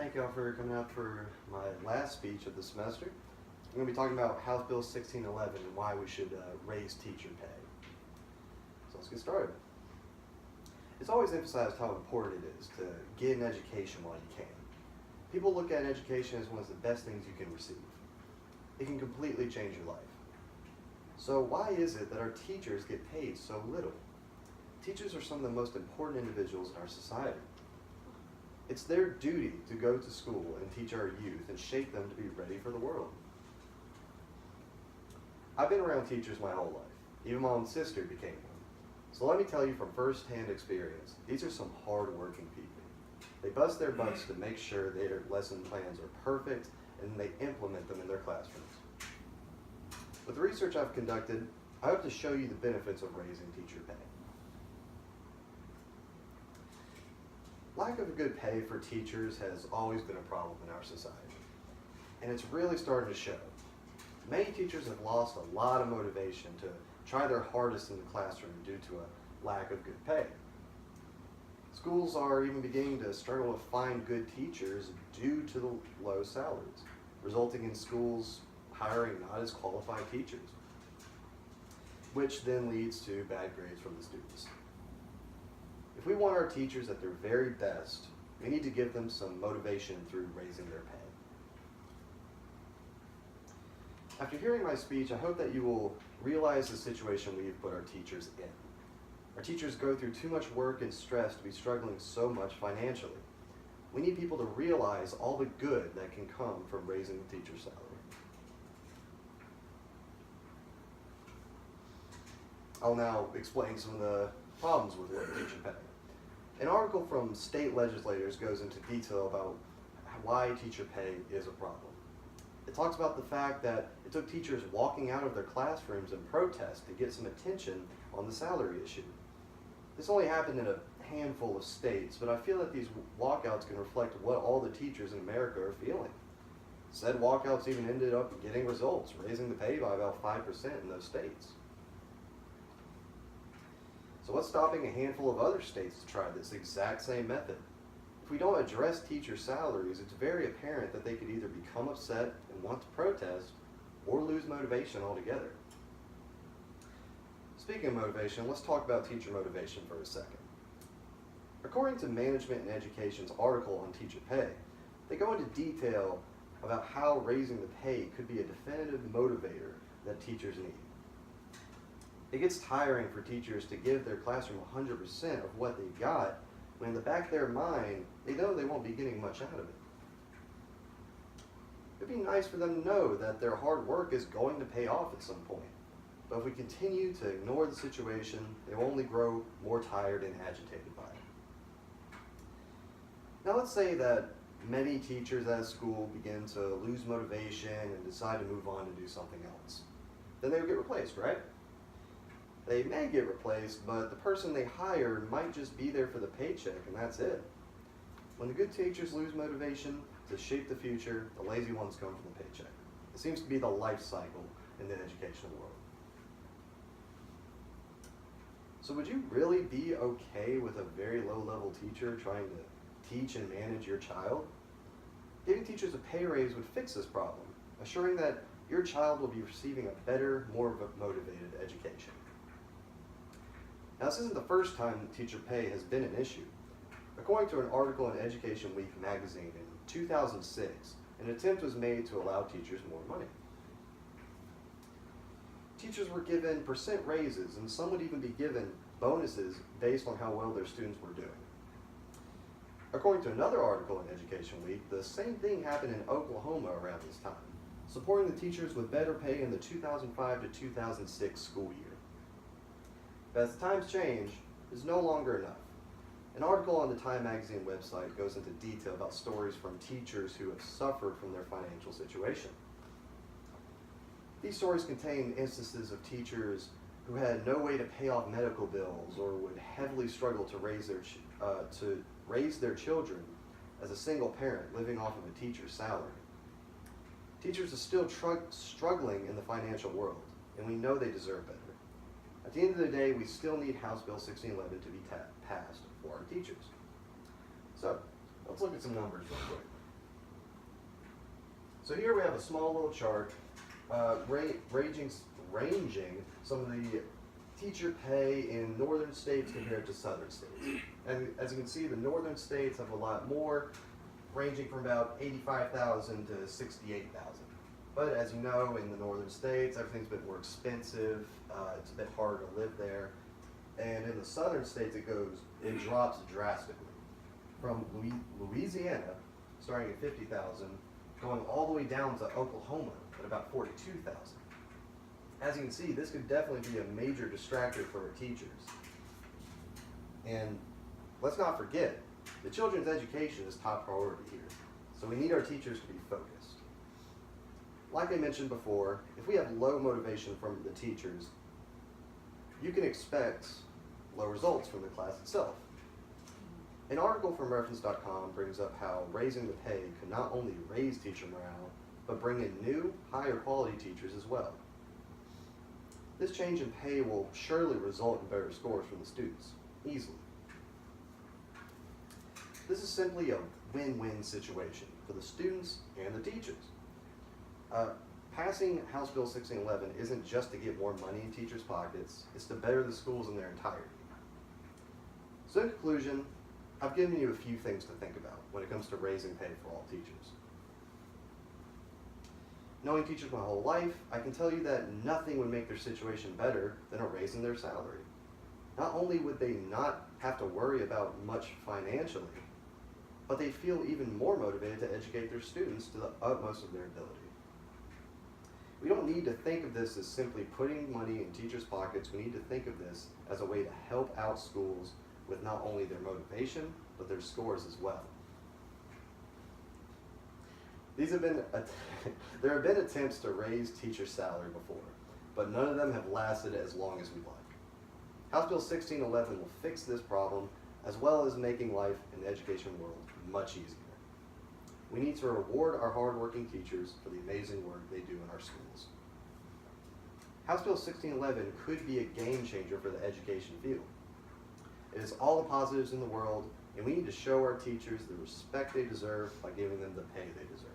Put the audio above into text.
Thank y'all for coming out for my last speech of the semester. I'm going to be talking about House Bill 1611 and why we should raise teacher pay. So let's get started. It's always emphasized how important it is to get an education while you can. People look at education as one of the best things you can receive. It can completely change your life. So why is it that our teachers get paid so little? Teachers are some of the most important individuals in our society. It's their duty to go to school and teach our youth and shape them to be ready for the world. I've been around teachers my whole life. Even my own sister became one. So let me tell you from first-hand experience, these are some hard-working people. They bust their butts to make sure their lesson plans are perfect and they implement them in their classrooms. With the research I've conducted, I hope to show you the benefits of raising teacher pay. Lack of good pay for teachers has always been a problem in our society, and it's really starting to show. Many teachers have lost a lot of motivation to try their hardest in the classroom due to a lack of good pay. Schools are even beginning to struggle to find good teachers due to the low salaries, resulting in schools hiring not as qualified teachers, which then leads to bad grades from the students. If we want our teachers at their very best, we need to give them some motivation through raising their pay. After hearing my speech, I hope that you will realize the situation we've put our teachers in. Our teachers go through too much work and stress to be struggling so much financially. We need people to realize all the good that can come from raising the teacher's salary. I'll now explain some of the problems with low teacher pay. An article from state legislators goes into detail about why teacher pay is a problem. It talks about the fact that it took teachers walking out of their classrooms in protest to get some attention on the salary issue. This only happened in a handful of states, but I feel that these walkouts can reflect what all the teachers in America are feeling. Said walkouts even ended up getting results, raising the pay by about 5% in those states. So what's stopping a handful of other states to try this exact same method? If we don't address teacher salaries, it's very apparent that they could either become upset and want to protest or lose motivation altogether. Speaking of motivation, let's talk about teacher motivation for a second. According to Management and Education's article on teacher pay, they go into detail about how raising the pay could be a definitive motivator that teachers need. It gets tiring for teachers to give their classroom 100% of what they've got when in the back of their mind, they know they won't be getting much out of it. It'd be nice for them to know that their hard work is going to pay off at some point. But if we continue to ignore the situation, they will only grow more tired and agitated by it. Now let's say that many teachers at a school begin to lose motivation and decide to move on and do something else. Then they will get replaced, right? They may get replaced, but the person they hired might just be there for the paycheck, and that's it. When the good teachers lose motivation to shape the future, the lazy ones come for the paycheck. It seems to be the life cycle in the educational world. So would you really be okay with a very low-level teacher trying to teach and manage your child? Giving teachers a pay raise would fix this problem, assuring that your child will be receiving a better, more motivated education. Now, this isn't the first time teacher pay has been an issue. According to an article in Education Week magazine in 2006, an attempt was made to allow teachers more money. Teachers were given percent raises, and some would even be given bonuses based on how well their students were doing. According to another article in Education Week, the same thing happened in Oklahoma around this time, supporting the teachers with better pay in the 2005 to 2006 school year. But as the times change, it's no longer enough. An article on the Time Magazine website goes into detail about stories from teachers who have suffered from their financial situation. These stories contain instances of teachers who had no way to pay off medical bills or would heavily struggle to raise their children as a single parent living off of a teacher's salary. Teachers are still struggling in the financial world, and we know they deserve better. At the end of the day, we still need House Bill 1611 to be passed for our teachers. So, let's look at some numbers real quick. So here we have a small little chart ranging some of the teacher pay in northern states compared to southern states. And as you can see, the northern states have a lot more, ranging from about 85,000 to 68,000. But as you know, in the northern states, everything's a bit more expensive. It's a bit harder to live there. And in the southern states, it drops drastically. From Louisiana, starting at 50,000, going all the way down to Oklahoma at about 42,000. As you can see, this could definitely be a major distractor for our teachers. And let's not forget, the children's education is top priority here. So we need our teachers to be focused. Like I mentioned before, if we have low motivation from the teachers, you can expect low results from the class itself. An article from reference.com brings up how raising the pay could not only raise teacher morale, but bring in new, higher quality teachers as well. This change in pay will surely result in better scores from the students, easily. This is simply a win-win situation for the students and the teachers. Passing House Bill 1611 isn't just to get more money in teachers' pockets, it's to better the schools in their entirety. So in conclusion, I've given you a few things to think about when it comes to raising pay for all teachers. Knowing teachers my whole life, I can tell you that nothing would make their situation better than a raise in their salary. Not only would they not have to worry about much financially, but they feel even more motivated to educate their students to the utmost of their ability. We don't need to think of this as simply putting money in teachers' pockets. We need to think of this as a way to help out schools with not only their motivation, but their scores as well. There have been attempts to raise teacher salary before, but none of them have lasted as long as we'd like. House Bill 1611 will fix this problem, as well as making life in the education world much easier. We need to reward our hardworking teachers for the amazing work they do in our schools. House Bill 1611 could be a game changer for the education field. It is all the positives in the world, and we need to show our teachers the respect they deserve by giving them the pay they deserve.